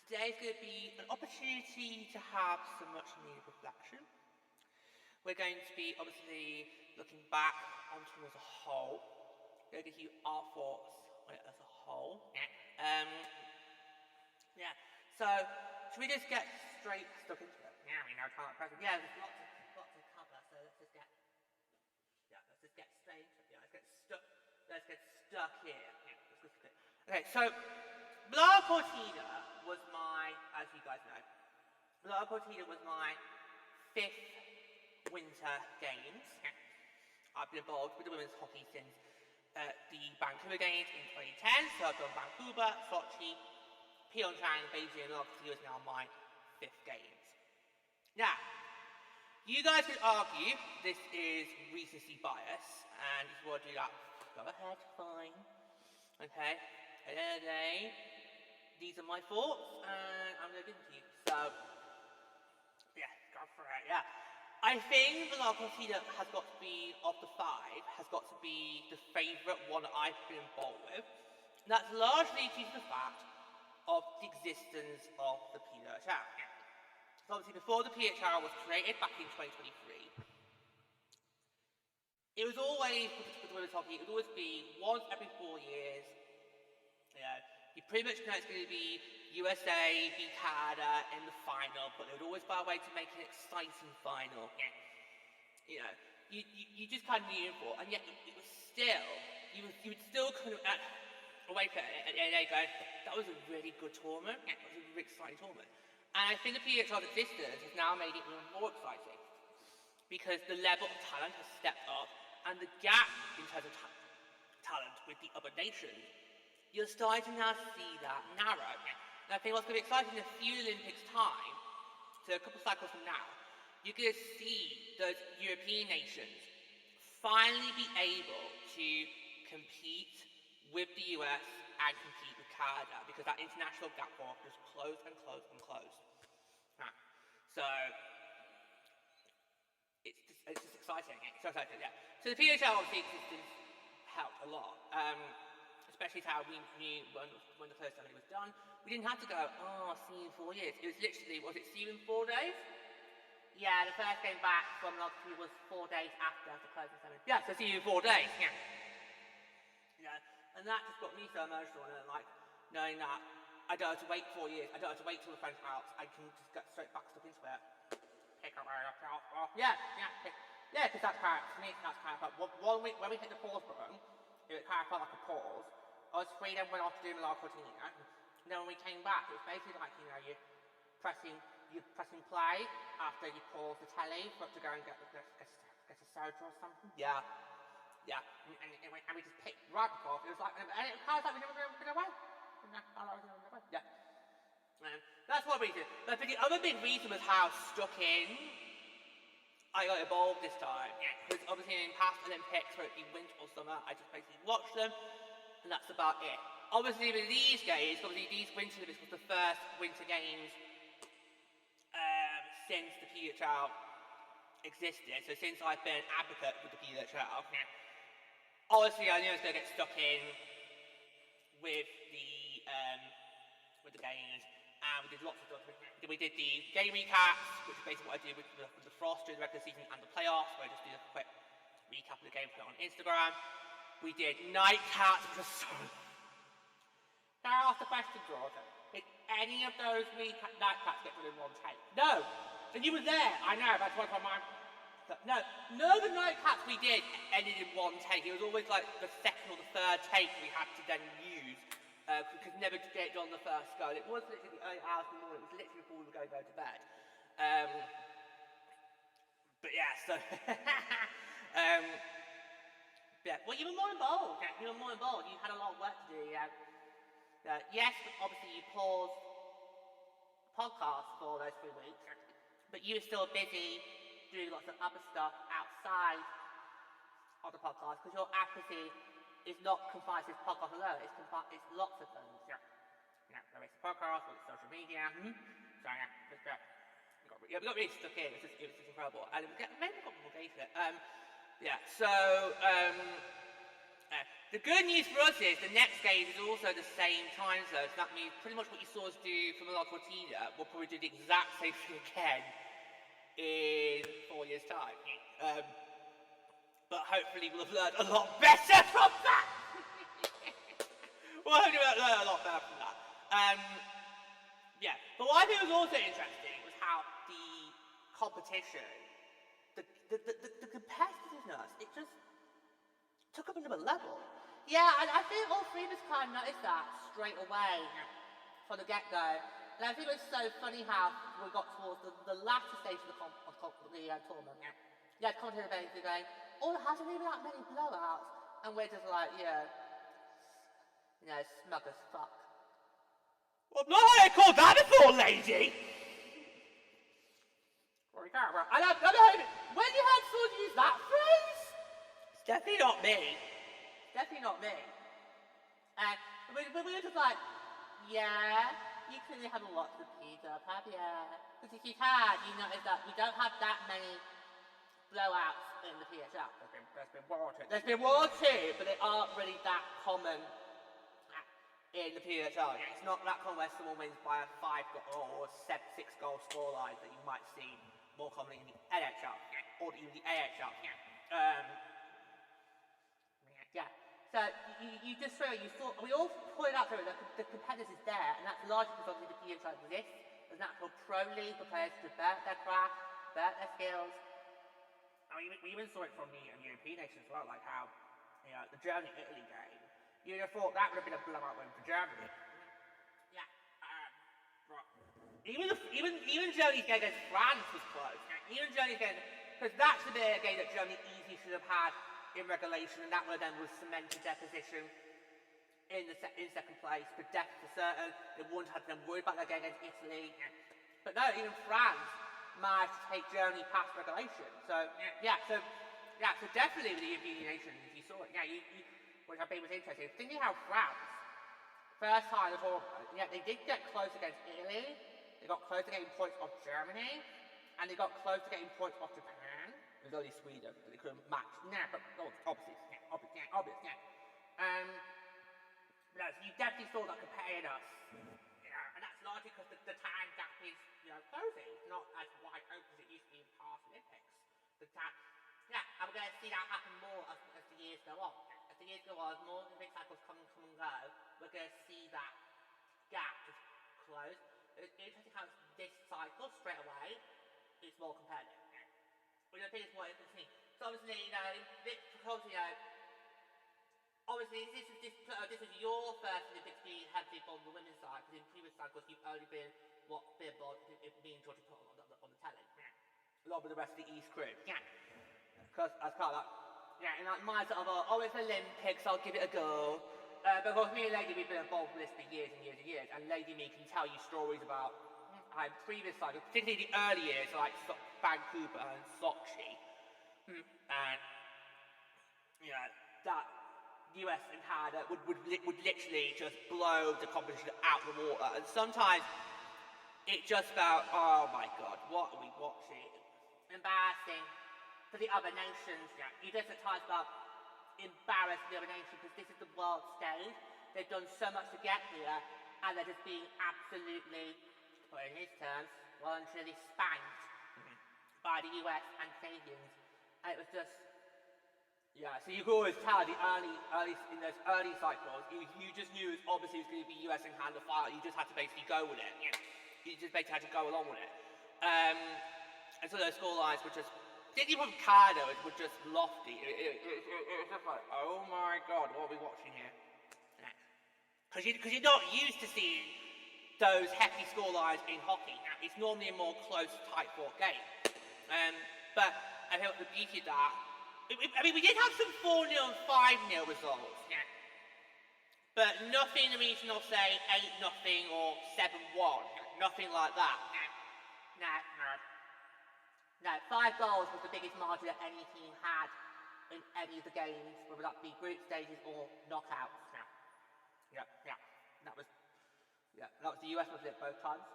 today's going to be an opportunity to have some much needed reflection. We're going to be obviously looking back on tour as a whole. We're going to give you our thoughts on it as a whole. So should we just get straight stuck into it? Yeah, we know time present. Yeah, there's lots to cover, so let's just get straight into it. Yeah, let's get stuck here. Okay, so Milano-Cortina was my, as you guys know, Milano-Cortina was my 5th winter games. I've been involved with the women's hockey since the Vancouver games in 2010, so I've done Vancouver, Sochi, Pyeongchang, Beijing, and Milano-Cortina is now my 5th games. Now, you guys could argue this is recency bias, and if you want to do that, go ahead, fine. Okay, at the end of the day, these are my thoughts, and I'm going to give them to you. So, yeah, go for it, yeah. I think Milano-Cortina has got to be, of the 5, has got to be the favourite one I've been involved with. And that's largely due to the fact of the existence of the PHL. So obviously before the PHL was created back in 2023, it was always, with women's hockey, it would always be once every 4 years. You pretty much know it's going to be USA v Canada in the final, but they would always find a way to make an exciting final. You just kind of knew it for, and yet it was still, you would still kind of away from it at the end of the day going, that was a really good tournament, it was a really exciting tournament. And I think the PHL's existence has now made it even more exciting, because the level of talent has stepped up, and the gap in terms of talent with the other nations, you're starting to now see that narrow. And I think what's going to be exciting in a few Olympics time, so a couple of cycles from now, you're going to see those European nations finally be able to compete with the US and compete with Canada, because that international gap will just close and close and close. So it's just exciting. It's so exciting, yeah. So the PHL obviously existence helped a lot. Especially how we knew when the first ceremony was done. We didn't have to go, see you in 4 years. It was literally, was it see you in 4 days? Yeah, the first game back from Milano-Cortina was 4 days after the closing ceremony. Yeah, so see you in 4 days, yeah. And that just got me so emotional, and like, knowing that I don't have to wait 4 years, I don't have to wait till the French out, I can just get straight back stuck into it. Pick up right up, because that's kind of, to me, that's kind of, when we hit the pause button, it kind of felt like a pause. Us three then went off to do Milano-Cortina, and then when we came back, it was basically like, you're pressing play after you pause the telly for it to go and get a soda or something. Yeah. And we just picked right back off. It was like, and it kind of like we never been away. Yeah. That's one reason. But the other big reason was how stuck in I got involved this time. Because obviously in past Olympics, whether it be winter or summer, I just basically watched them, and that's about it. Obviously with these games, these Winter Olympics was the first Winter Games since the PHL existed. So since I've been an advocate with the PHL, obviously I knew I was going to get stuck in with the games. And we did lots of stuff. We did the game recaps, which is basically what I do with the Frost during the regular season and the playoffs, where I just do a quick recap of the game, put it on Instagram. We did night caps, which was so... Can I ask the question, Jordan? Did any of those night caps get done in one take? No! And you were there! I know, that's why my mind... No, none of the night caps we did ended in one take. It was always like the second or the third take we had to then use. Because never to get it on the first go. It was literally the early hours in the morning. It was literally before we were going to go to bed. But yeah, so... well, you were more involved. You were more involved. You had a lot of work to do. Yes, obviously you paused podcasts for those 3 weeks. But you were still busy doing lots of other stuff outside of the podcast. Because your apathy is not confined to this podcast alone. It's lots of things. Whether it's the podcast, whether it's social media. So we got really stuck in. It was just incredible, and maybe we got more engaged with it. The good news for us is the next game is also the same time zone, so that means pretty much what you saw us do for Milano-Cortina, we'll probably do the exact same thing again in 4 years' time. But hopefully we'll have learned a lot better from that! We'll hopefully learn a lot better from that. Yeah, but what I think was also interesting was how the competition, the competitiveness, it just took up another level. Yeah, and I think all three of us kind of noticed that straight away from the get-go. And I think it was so funny how we got towards the latter stage of the tournament. Yeah, the commentator basically going, oh, there hasn't even that many blowouts. And we're just like, yeah, you know, smug as fuck. Well, I've not heard it called that before, lady! Well, you can't, bro. When you heard someone use that phrase? It's definitely not me. Definitely not me. But we were just like, yeah, you clearly haven't watched the Peter Up, have you? Because if you had, you notice that we don't have that many blowouts in the PSL. There's been one or two. There's been one or two, but they aren't really that common in the PSL. It's not that common where someone wins by a 5 or 6 goal scoreline that you might see more commonly in the NHL or even the AHL. Yeah. So you just saw, we all pointed out that the competitors is there, and that's largely because obviously the PHL exists. There's an actual pro league for players to develop their craft, develop their skills. I mean, we even saw it from the European nations as well, like how, you know, the Germany-Italy game, you'd have thought that would have been a blowout win for Germany. Yeah. Even Germany's game against France was close. Even Germany's game, because that's the game that Germany easily should have had in regulation, and that would then would cemented their position in second place, but definitely for certain. They wouldn't have been worried about their game against Italy. But no, even France managed to take Germany past regulation. So definitely with the European nations, you saw it. Yeah, which I think was interesting. Thinking how France, first time in the tournament, yeah, they did get close against Italy. They got close to getting points off Germany, and they got close to getting points off Japan. It was only Sweden that they couldn't match. Nah, but obviously, obvious. No, so you definitely saw that comparing us. Yeah, and that's largely because the time gap is, you know, closing. It's not as wide open as it used to be in past Olympics. And we're going to see that happen more as the years go on. As the years go on, as more Olympic cycles come and go, we're going to see that gap just close. It's interesting how this cycle, straight away, is more competitive. Which I think is more interesting. So obviously, you know, obviously this was your first Olympics being heavily involved on the women's side, because in previous cycles you've only been involved in being Georgia put on the telly. Along with the rest of the East crew. Because as part of that, and like my sort of, it's Olympics, I'll give it a go. But of course, me and Lady, we've been involved with this for years and years and years, and Lady me can tell you stories about previous cycles, particularly the early years, like Vancouver and Sochi, and you know that US and Canada would literally just blow the competition out the water, and sometimes it just felt, oh my god, what are we watching? Embarrassing for the other nations. You just at times felt embarrassed for the other nations because this is the world stage. They've done so much to get here, and they're just being absolutely, to put it in his terms, voluntarily spanked by the US and Canadians. And it was just, so you could always tell in those early cycles, you just knew obviously it was going to be US and Canada fight. You just had to basically go with it. You just basically had to go along with it. And so those score lines were just, particularly from Canada, were just lofty. It was just like, oh my god, what are we watching here? Because you're not used to seeing those hefty score lines in hockey. It's normally a more close, tight-fought game. But I think the beauty of that, we did have some 4-0 and 5-0 results, but nothing in the region of, say, 8-0 or 7-1. Nothing like that. No, 5 goals was the biggest margin that any team had in any of the games, whether that be group stages or knockouts. That was the US, wasn't it, both times?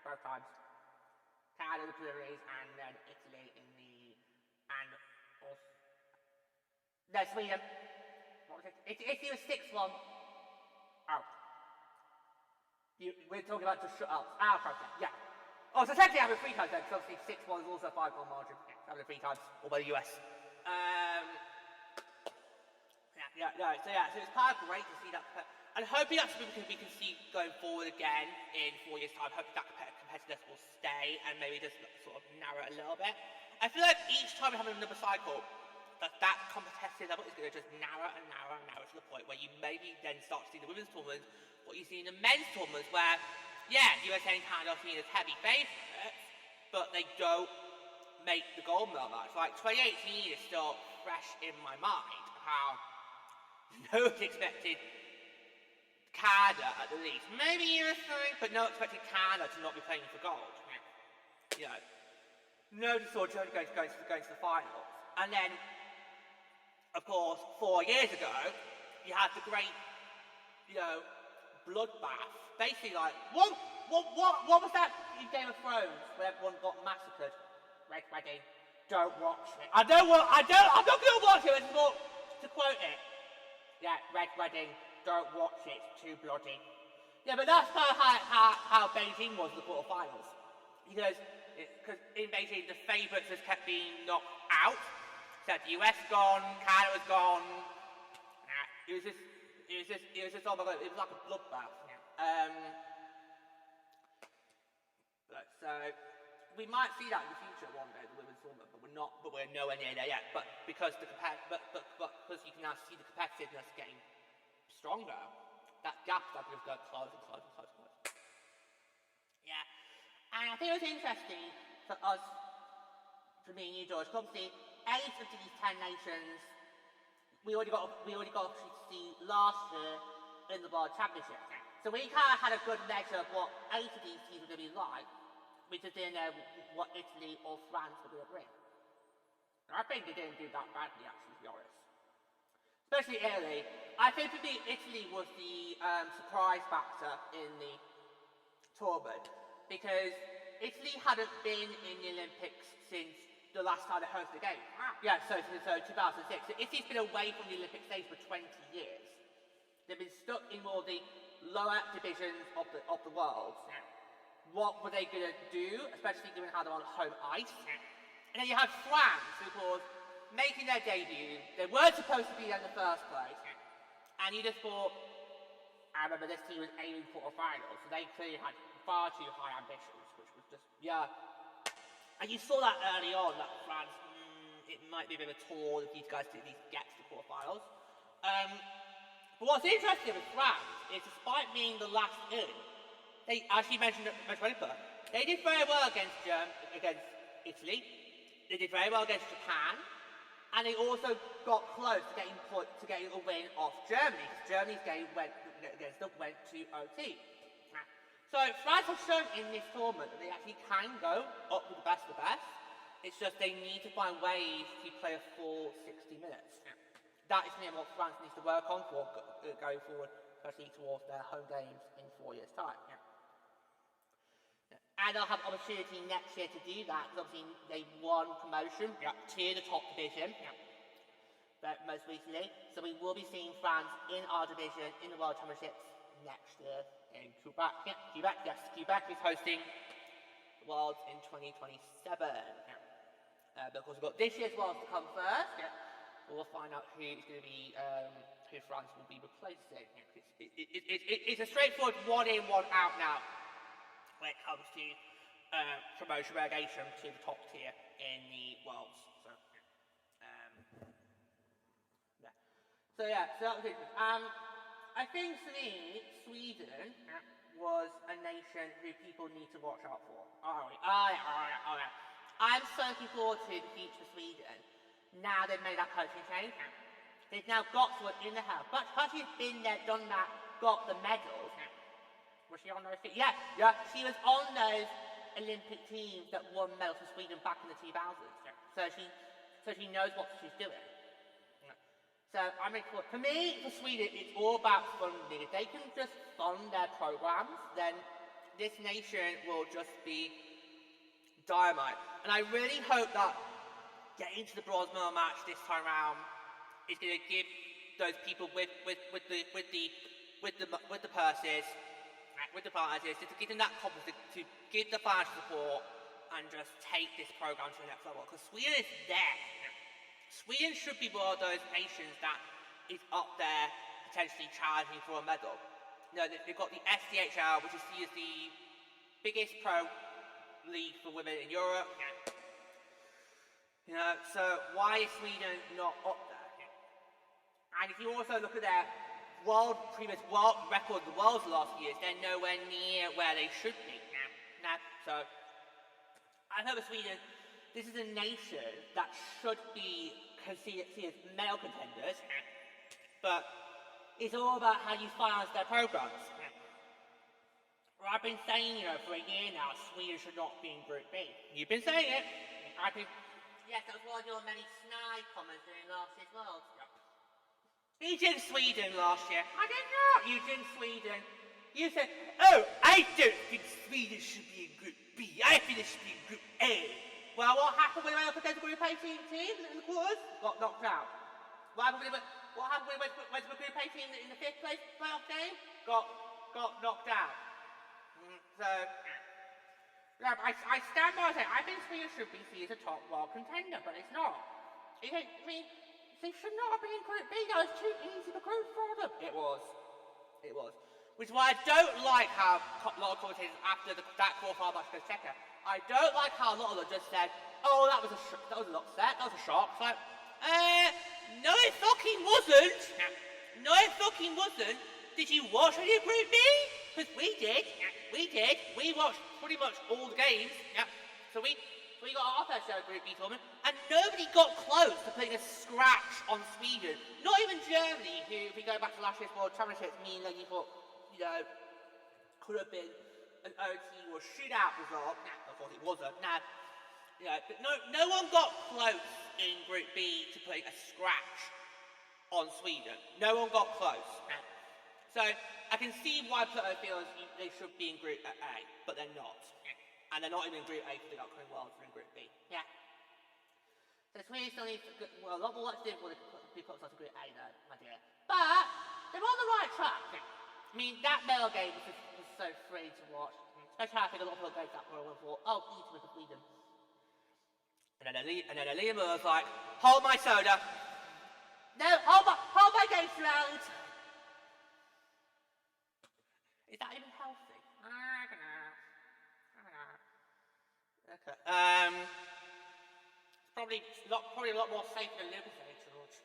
Both times. Canada in the preliminaries, and then Italy in the, and also, no, Sweden. Italy was 6-1. Oh. We're talking about just shutouts. Okay, yeah. Oh, so technically happened 3 times then, because obviously 6-1 is also a 5-goal margin. Yeah, it's happened 3 times, all by the US. So it's kind of great to see that. And hoping that's something we can see going forward again in 4 years' time. Hoping that competitiveness will stay and maybe just sort of narrow it a little bit. I feel like each time we have another cycle, that competitive level is going to just narrow and narrow and narrow to the point where you maybe then start to see the women's tournament, what you see in the men's tournaments, where, yeah, USA and Canada are seen as heavy favourites, but they don't make the gold medal match. Like, 2018 is still fresh in my mind, how nobody expected Canada, at the least, maybe USA, but no expected Canada to not be playing for gold. You know, nobody saw Germany going to the finals. And then, of course, 4 years ago, you had the great, bloodbath. Basically, like, what was that in Game of Thrones where everyone got massacred? Red Wedding. Don't watch it. I'm not gonna watch it. It's more to quote it. Yeah, Red Wedding. Don't watch it. It's too bloody. Yeah, but that's kind of how Beijing was in the quarterfinals. Because in Beijing, the favourites just kept being knocked out. So the US gone, Canada was gone. It was just, oh my god, it was like a bloodbath. So we might see that in the future one day, the women's tournament, but we're nowhere near there yet. But because because you can now see the competitiveness getting stronger, that gap that just goes close and close and close and close. Yeah, and I think it was interesting for us, for me and you, George, because obviously 8 of these 10 nations we already got to see last year in the World Championship. So we kind of had a good measure of what 8 of these teams were going to be like. We just didn't know what Italy or France were going to bring. And I think they didn't do that badly, actually, to be honest. Especially Italy. I think for me, Italy was the surprise factor in the tournament, because Italy hadn't been in the Olympics since the last time they hosted a game. Yeah, so 2006. So Italy's been away from the Olympic stage for 20 years. They've been stuck in more of the lower divisions of the world. What were they going to do, especially given how they're on home ice? And then you have France, who was making their debut. They weren't supposed to be there in the first place. And you just thought, I remember this team was aiming for a final, so they clearly had far too high ambitions, which was just, yeah. And you saw that early on, that France, it might be a bit of a tour if these guys at least get to the quarterfinals. But what's interesting with France is, despite being the last in, they actually mentioned they did very well against Italy. They did very well against Japan, and they also got close to getting a win off Germany, because Germany's game went to OT. So France have shown in this tournament that they actually can go up with the best of the best. It's just they need to find ways to play a full 60 minutes. That is what France needs to work on for going forward, especially towards their home games in 4 years' time. And they'll have opportunity next year to do that, because obviously they won promotion to the top division, but most recently. So we will be seeing France in our division in the World Championships next year in Quebec. Quebec is hosting the Worlds in 2027. But of course we've got this year's Worlds to come first. We'll find out who's going to be, who France will be replacing. It's a straightforward 1 in, 1 out now when it comes to promotion relegation to the top tier in the Worlds. So that was it. I think for me, Sweden was a nation who people need to watch out for. I'm so looking forward to the future of Sweden. Now they've made that coaching change. They've now got someone in the house. But she's been there, done that, got the medals. Was she on those teams? Yeah. She was on those Olympic teams that won medals for Sweden back in the 2000s. So she knows what she's doing. So for me, for Sweden, it's all about funding. If they can just fund their programs, then this nation will just be dynamite. And I really hope that getting to the bronze medal match this time around is going to give those people with the purses, with the prizes, to give them that confidence, to give the financial support, and just take this program to the next level. Because Sweden is there. Sweden should be one of those nations that is up there potentially challenging for a medal. They've got the SDHL, which is seen as the biggest pro league for women in Europe. So why is Sweden not up there? And if you also look at their previous world record, the world's last years, they're nowhere near where they should be now. So I hope Sweden, this is a nation that should be seen as male contenders, but it's all about how you finance their programs. I've been saying, for a year now, Sweden should not be in Group B. You've been saying it. Yes, that was one of your many snide comments during last year's World. You did Sweden last year. I did not. You did Sweden. You said, oh, I don't think Sweden should be in Group B. I think it should be in Group A. Well, what happened when they went up against the Group A team in the quarters? Got knocked out. What happened when they went to the Group A team in the 5th place playoff game? Got knocked out. So, I stand by saying, I think Sweden should be seen as a top world contender, but it's not. They should not have been in Group B. That was too easy of a group for them. It was. Which is why I don't like how a lot of commentators after that quarterfinal match against Czechia, I don't like how a lot of them just said, oh, that was an upset, that was a shock. It's like, no it fucking wasn't. No it fucking wasn't. Did you watch any of Group B? Because we did. We watched pretty much all the games. So we got our fair share of Group B tournament, and nobody got close to putting a scratch on Sweden. Not even Germany, who, if we go back to last year's World Championships, me and Leggy thought, could have been an OT or shootout result. Of course it wasn't. But no one got close in Group B to putting a scratch on Sweden. No one got close. So I can see why Pluto feels they should be in Group A, but they're not. And they're not even in Group A because they got Korean Worlds, they're in Group B. So Sweden still needs a lot more work to do before they be put themselves in Group A though, my dear. But they're on the right track. I mean, that male game was so free to watch. Especially how I think a lot of people go that for thought, oh, easy with Sweden. And then Liam was like, hold my soda. No, hold my game round. Is that even healthy? I don't know. Okay. It's probably a lot more safe than Lucas age, George.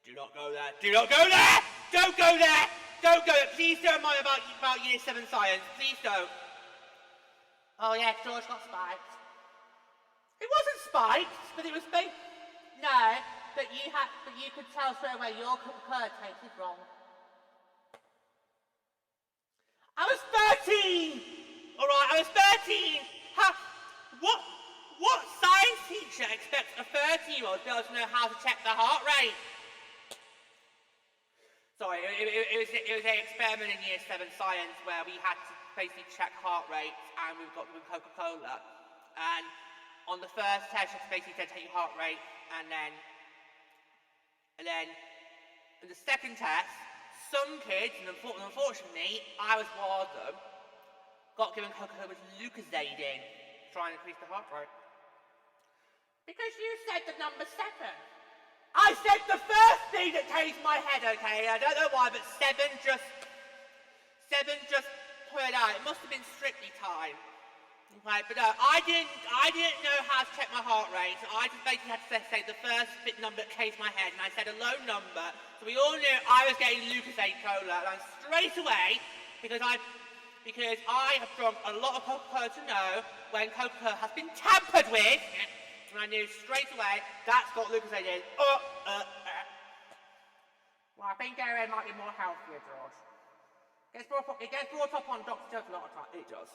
Do not go there. Do not go there! Don't go there! Don't go there! Please don't mind about Year 7 science. Please don't. Oh yeah, George got spiked. It wasn't spiked, but it was fake. No, but you could tell straight away your curve taste is wrong. I was 13! Alright, I was 13! What science teacher expects a 13-year-old to be able to know how to check their heart rate? Sorry, it was an experiment in Year 7 science where we had to basically check heart rates, and we've got with Coca-Cola. And on the first test, you basically said take your heart rate, and then in the second test, some kids, and unfortunately, I was one of them, got given Coca-Cola with Lucozade in, trying to increase the heart rate. Because you said the number 7. I said the first thing that came to my head, okay? I don't know why, but 7 just put it out. It must have been strictly time. Right, but no, I didn't know how to check my heart rate, so I just basically had to say the first bit number that came to my head, and I said a low number, so we all knew I was getting Lucozade Cola, and straight away, because I have drunk a lot of Coca-Cola to know when Coca-Cola has been tampered with, and I knew straight away that's got Lucozade in. Well, I think Gatorade might be more healthier, George. It gets brought up on Dr. Jones a lot of times. It does.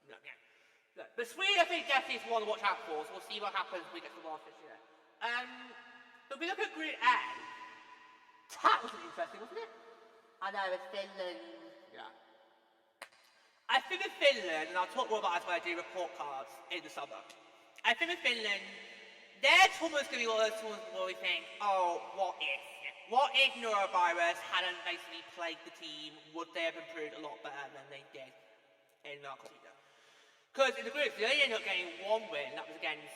No. But Sweden, I think, definitely is one to watch out for, so we'll see what happens when we get to the World this year. But if we look at Group A, that was interesting, wasn't it? I know, it's Finland. Yeah. I think with Finland, and I'll talk more about this when I do report cards in the summer. I think with Finland, their tournament's going to be one of those tournaments where we think, oh, what if? what if norovirus hadn't basically plagued the team? Would they have improved a lot better than they did in Milano-Cortina? Because in the groups, they only ended up getting one win. That was against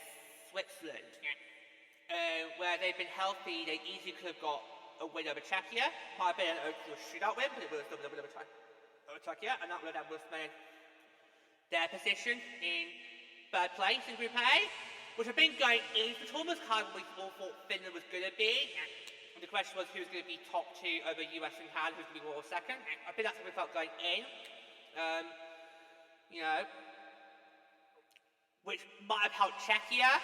Switzerland. Where they've been healthy, they easily could have got a win over Czechia. Might have been a shootout win, but it would have still been a win over Czechia, and that would have made their position in third place in Group A, which I think going into the tournament was kind of what we all thought Finland was going to be. And the question was who was going to be top two over US and Canada, who's going to be world second. I think that's what we felt going in. Which might have helped Czechia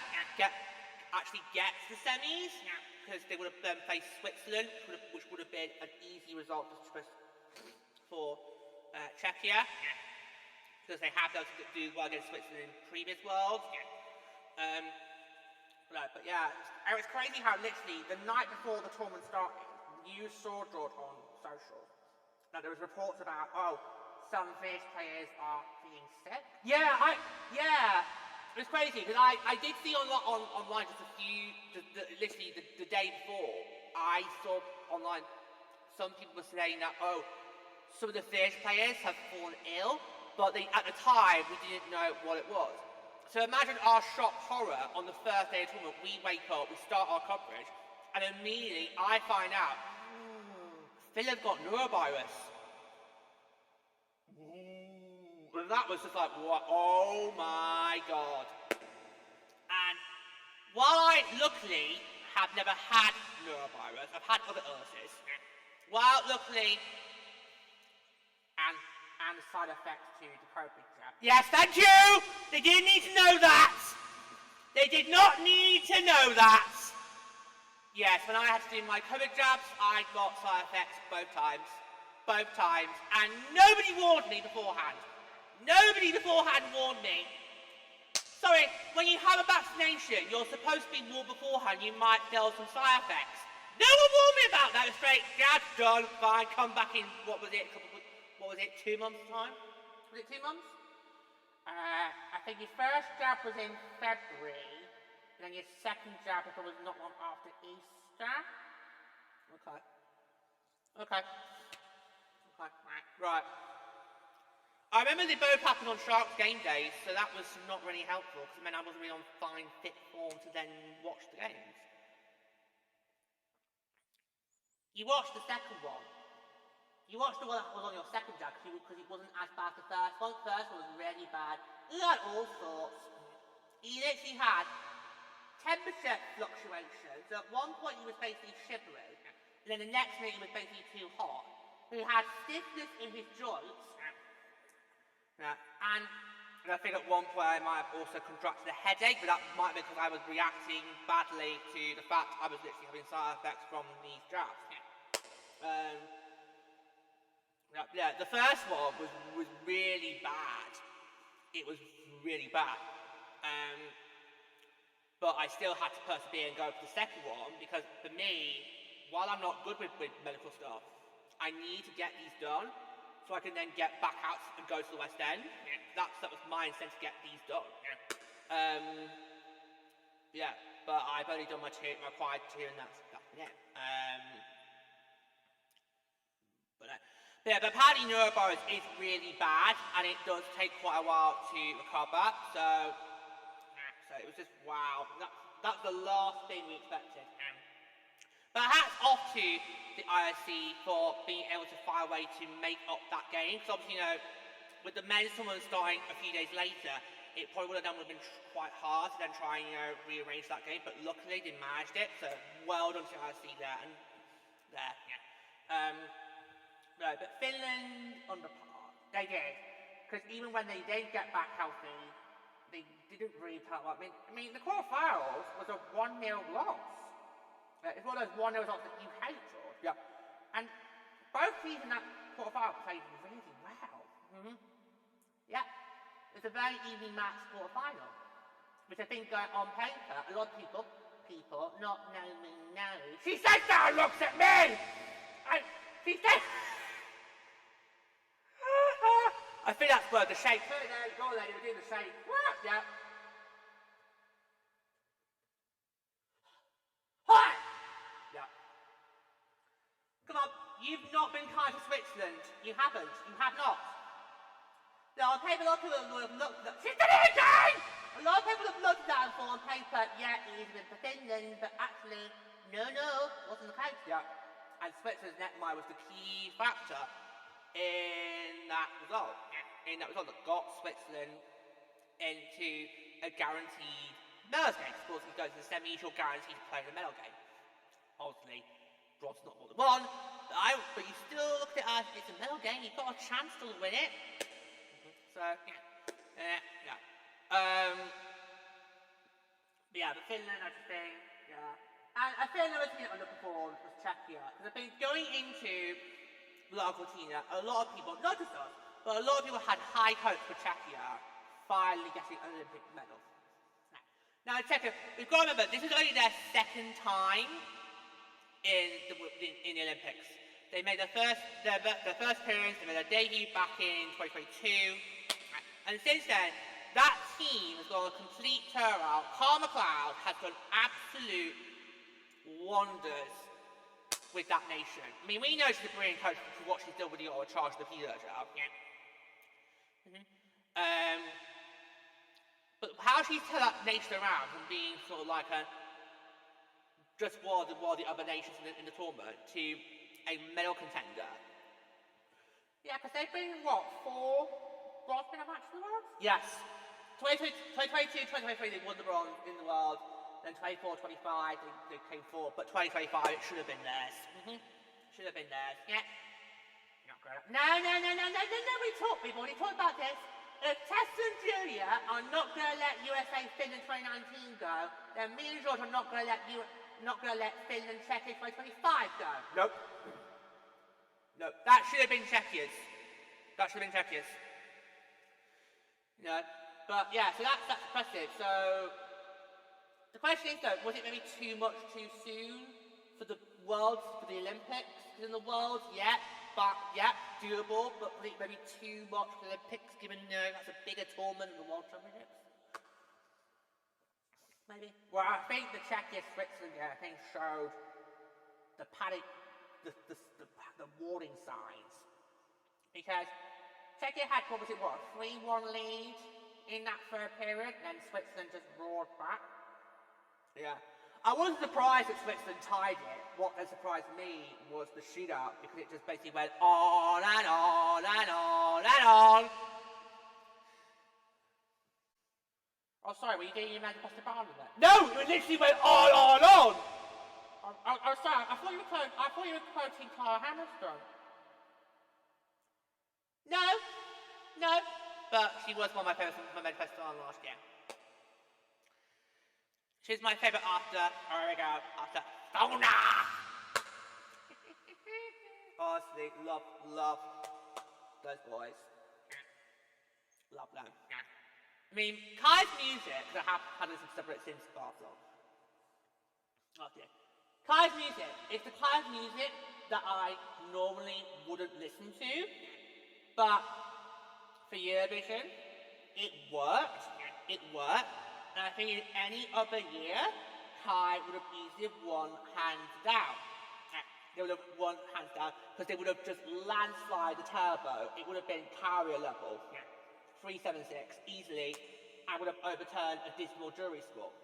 actually get to the semis, because they would have then faced Switzerland, which would have been an easy result for Czechia, because they have been able to do well against Switzerland in previous Worlds. But yeah, it was crazy how literally the night before the tournament started, you saw, George, on social, that there was reports about, some Finnish players are being sick. It was crazy, because I did see online just a few, literally the day before, I saw online some people were saying that, some of the Finnish players have fallen ill, but at the time, we didn't know what it was. So imagine our shock horror on the first day of the tournament. We wake up, we start our coverage, and immediately I find out, Finland got norovirus. And that was just like, what? Oh my god. And while I luckily have never had norovirus, I've had other illnesses. While luckily, and side effects to the COVID jab. Yes, thank you! They didn't need to know that! They did not need to know that! Yes, when I had to do my COVID jabs, I got side effects both times. Both times. And nobody warned me beforehand. Nobody beforehand warned me. Sorry, when you have a vaccination, you're supposed to be warned beforehand you might feel some side effects. No one warned me about that. It was straight, jab's done, fine, come back in, 2 months' time? Was it 2 months? I think your first jab was in February, and then your second jab I thought was not long after Easter. Okay, right. I remember they both happened on Sharks game days, so that was not really helpful, because it meant I wasn't really on fine, fit form to then watch the games. You watched the second one. You watched the one that was on your second jab, because it wasn't as bad as the first one. The first one was really bad. He had all sorts. He literally had temperature fluctuations. So at one point he was basically shivering, and then the next minute he was basically too hot. He had stiffness in his joints. And I think at one point I might have also contracted a headache, but that might be because I was reacting badly to the fact I was literally having side effects from these jabs. The first one was really bad. It was really bad. But I still had to persevere and go for the second one, because for me, while I'm not good with medical stuff, I need to get these done so I can then get back out and go to the West End. That was my incentive to get these done. But I've only done my required 2, and that's been it. But apparently norovirus is really bad, and it does take quite a while to recover. So it was just wow. That's the last thing we expected. But hats off to the IOC for being able to find a way to make up that game. Because obviously, with the men's tournament starting a few days later, it probably would have been quite hard to then try and rearrange that game. But luckily, they managed it. So well done to the IOC there and there. No, but Finland under par. They did. Because even when they did get back healthy, they didn't really play well. I mean, the quarterfinals was a 1-0 loss. It's one of those 1-0 results that you hate, George. Yeah. And both teams in that quarterfinal played really well. Yeah. It's a very evenly matched quarterfinal, which I think on paper, a lot of people not knowing know. She says that and looks at me! She said... I think that's where the shake. There, go lady, we're doing the shake. Yeah. Hi! Yeah. not been kind to Switzerland. You haven't. You have not. Now, on paper, a lot of people have looked at that. She's done it again! A lot of people have looked at that and thought on paper, yeah, easy win for Finland, but actually, no, wasn't the case. Yeah. And Switzerland's netmind was the key factor in that result. In that result that got Switzerland into a guaranteed medals game. Of course, if you go to the semis, you're guaranteed to play in the medal game. Obviously, bronze not more than one, but you still look at it as it's a medal game, you've got a chance to win it. So, yeah. But yeah, but Finland, I just think, yeah. And I feel another team that underperformed was Czechia. Because I think going into Milano-Cortina, a lot of people, not just us, but a lot of people had high hopes for Czechia finally getting an Olympic medal. Now, Czechia, we've got to remember, this is only their second time in the Olympics. They made their first appearance, they made their debut back in 2022. And since then, that team has gone a complete turnaround. Carl McLeod has done absolute wonders with that nation. I mean, we know she's a brilliant coach for what she's done with the charge of the P-Lurger. But how she's turned that nation around from being sort of like just one of the other nations in the tournament to a medal contender. Yeah, because they've been, what, 4 bronze medal matches in the world? Yes. 2022, 2023, they won the bronze in the world. Then 24, 25, they came 4th. But 2025, it should have been theirs. Should have been theirs. Yeah. Not great. No, we've already talked about this. If Tess and Julia are not going to let USA Finland 2019 go, then me and George are not going to let Finland Czechia 2025 go. Nope. That should have been Czechia's. You know, but yeah, so that's impressive. So the question is though, was it maybe too much too soon for the Worlds, for the Olympics? Because in the Worlds, doable, but was it maybe too much for the Olympics, given that's a bigger tournament than the World Championships? Maybe. Well, I think the Czechia-Switzerland game, I think showed the panic, the warning signs. Because Czechia had, what was it, a 3-1 lead in that third period, and then Switzerland just roared back. Yeah. I wasn't surprised that Switzerland tied it. What surprised me was the shootout, because it just basically went on and on and on and on. Oh, sorry, were you getting your man to pass the bar with that? No, it literally went on. I'm sorry, I thought you were quoting Clara Hamilton. No, but she was one of my favourites from my best song last year. She's my favourite after Sona! Honestly, love those boys. Love them. I mean, Kai's music, because I have had this separate since Barcelona. Oh dear. Kai's music is the kind of music that I normally wouldn't listen to, but for Eurovision, it worked. And I think in any other year, Kai would have easily won hands down. They would have won hands down because they would have just landslide the turbo. It would have been carrier level, 376 easily, and would have overturned a dismal jury score.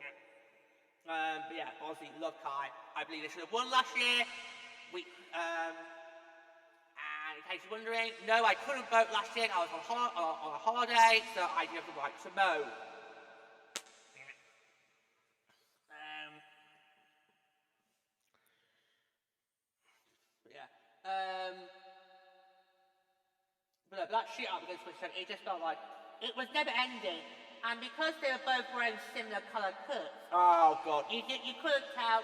But yeah, honestly, love Kai. I believe they should have won last year. And in case you're wondering, no, I couldn't vote last year. I was on a holiday, so I didn't have the right to vote. But that shoot up against Switzerland, it just felt like it was never ending. And because they were both wearing similar coloured kits, oh god, you couldn't tell.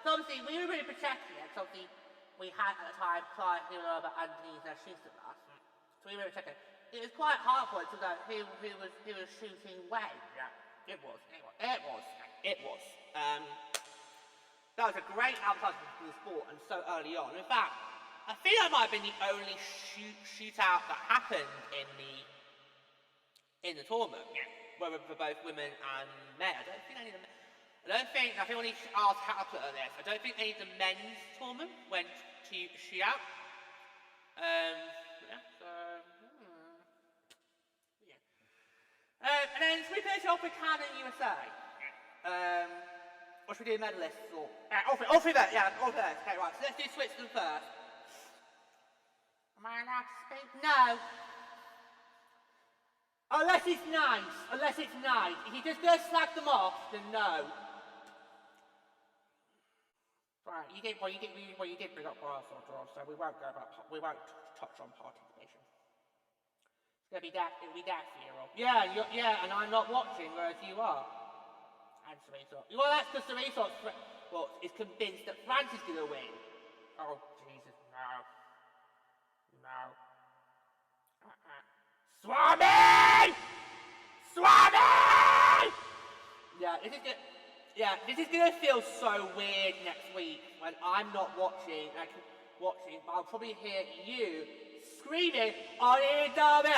So obviously we were really protecting it. So obviously we had at the time Clive Hilova and Denise shooting us. So we were protecting. It was quite hard for it to know who was shooting when. Yeah, it was. That was a great advertisement for the sport, and so early on. In fact, I feel that might have been the only shootout that happened in the tournament, whether for both women and men. I think when he asked Caterpillar this, I don't think any of the men's tournament went to shootout. Yeah, so, yeah. And then should we finish off with Canada and USA? Or should we do medalists? Or, all three there, yeah, all there. Okay, right, so let's do Switzerland first. Am I allowed to speak? No. Unless it's nice. If you're just going to slag them off, then no. Right, you did bring up Barcelona, so we won't touch on participation. It'll be that for you all. Yeah, and I'm not watching, whereas you are. And Cerise. Well, that's because Cerise is convinced that France is going to win. Oh, Jesus, no. Swami! Yeah, this is gonna feel so weird next week when I'm not watching. But I'll probably hear you screaming on Indomie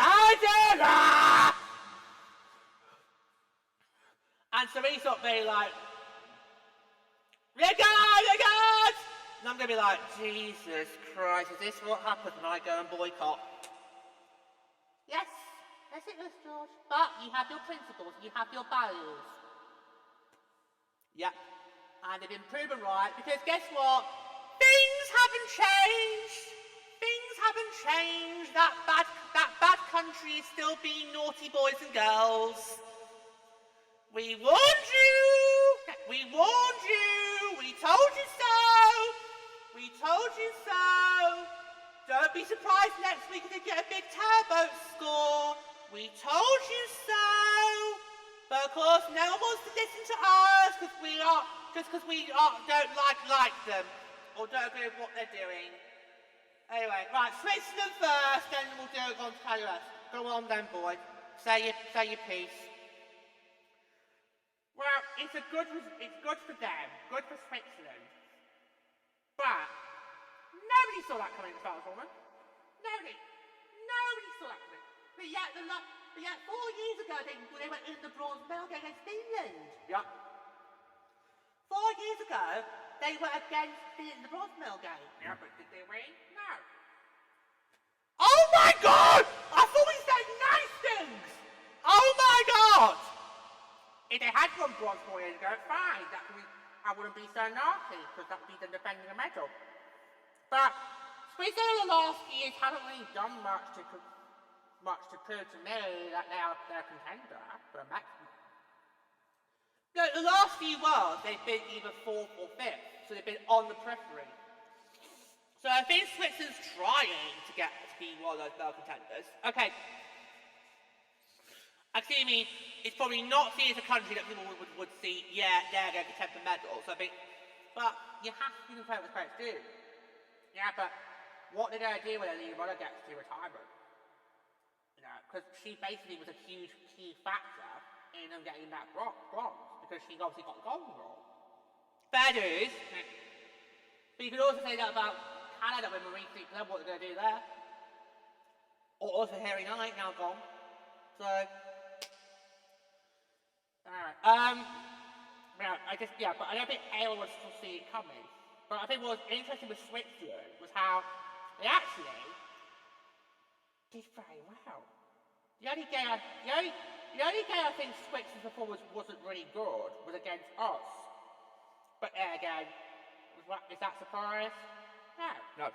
and Cerise will be like, Regard! And I'm gonna be like, Jesus Christ, is this what happens when I go and boycott? Yes, it is, George. But you have your principles, you have your values. Yep. And they've been proven right, because guess what? Things haven't changed. That bad country is still being naughty boys and girls. We warned you. We told you so. Don't be surprised next week if they get a big turbo score. We told you so. But of course, no one wants to listen to us because we don't like them or don't agree with what they're doing. Anyway, right, Switzerland first, then we'll do it on to Canada. Go on then, boy. Say your piece. Well, it's good for them, good for Switzerland. But nobody saw that coming as far as woman. Nobody saw that coming. But yet 4 years ago they went in the bronze medal game against Finland. Yep. 4 years ago they were against Finland in the bronze medal game. Yeah, but did they win? No. Oh my God! I thought we said nice things. Oh my God! If they had won bronze 4 years ago, fine. I wouldn't be so nasty because that would be them defending the medal. But Switzerland in the last few years haven't really done much to prove to me that they're a contender for a match. No, the last few Worlds they've been either 4th or 5th, so they've been on the periphery. So I think Switzerland's trying to get to be one of those medal contenders. Okay. Actually, I mean, it's probably not seen as a country that people would see, yeah, they're going to contend for medals. So I think, but you have to give them credit where credit's due. Yeah, but what they're going to do when Ellie Runner gets to retirement? You know, because she basically was a huge key factor in them getting that bronze, because she obviously got the golden role. Fair dues. But you could also say that about Canada when Marie Fleet Club, what they're going to do there. Or also Harry Knight, now gone. So, alright. But I don't think anyone was to see it coming. But I think what was interesting with Switzerland was how they actually did very well. The only game I think Switzerland's performance wasn't really good was against us. But again, is that surprise? No.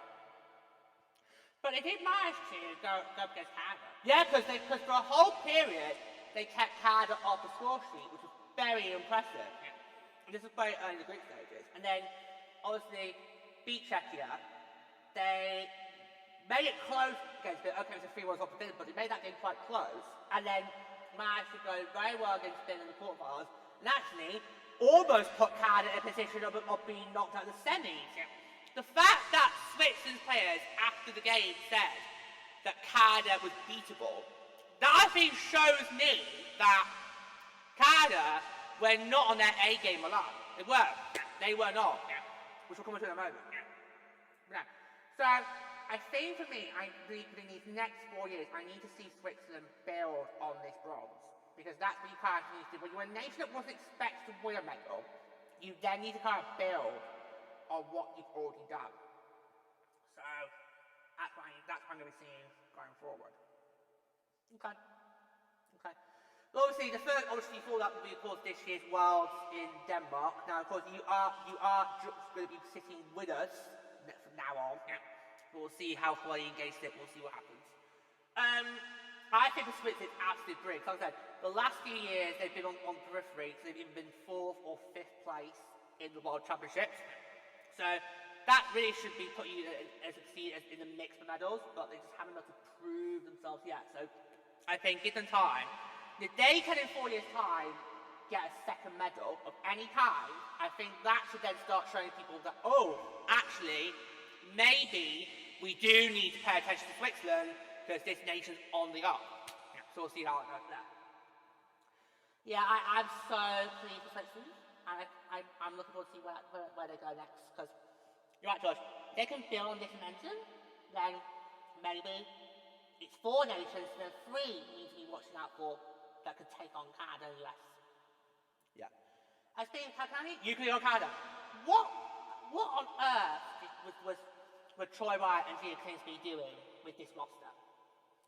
But they did manage to go up against Canada. Yeah, because for a whole period they kept Canada off the score sheet, which was very impressive. Yeah. And this was very early in the group stages. And then obviously beat Czechia. They made it close against it. Okay, it was a 3-1 off the Finland, but they made that game quite close. And then managed to go very well against Finland in the quarterfinals. And actually almost put Canada in a position of being knocked out of the semis. Yeah. The fact that Switzerland's players after the game said that Canada was beatable, that I think shows me that Canada were not on their A game a lot. They were. They were not. Yeah. Which we'll come to in a moment. Yeah. So I think for me, in these next 4 years, I need to see Switzerland build on this bronze. Because that's what you kind of need to do. When you're a nation that wasn't expected to win a medal, you then need to kind of build on what you've already done. So, that's what I need that's what I'm going to be seeing going forward. Okay. Well, obviously, the first follow-up will be, of course, this year's Worlds in Denmark. Now, of course, you are just going to be sitting with us from now on. Yeah. We'll see how well you engage it. We'll see what happens. I think the Switzerland is absolutely brilliant. Like I said, the last few years they've been on periphery, so they've even been 4th or 5th place in the World Championships. So that really should be put you as in the mix for medals, but they just haven't got to prove themselves yet. So I think give them time. If they can in 4 years' time get a second medal of any kind, I think that should then start showing people that, oh, actually, maybe we do need to pay attention to Switzerland because this nation's on the up. Yeah, so we'll see how it goes there. Yeah, I'm so pleased for Switzerland, and I'm looking forward to see where they go next, because you're right, George, if they can build on this momentum, then maybe it's 4 nations, and then 3 we need to be watching out for that could take on Canada and US. Yeah. As being Canada, you could be on Canada. What on earth was Troy Wyatt and Gia Kingsby doing with this roster?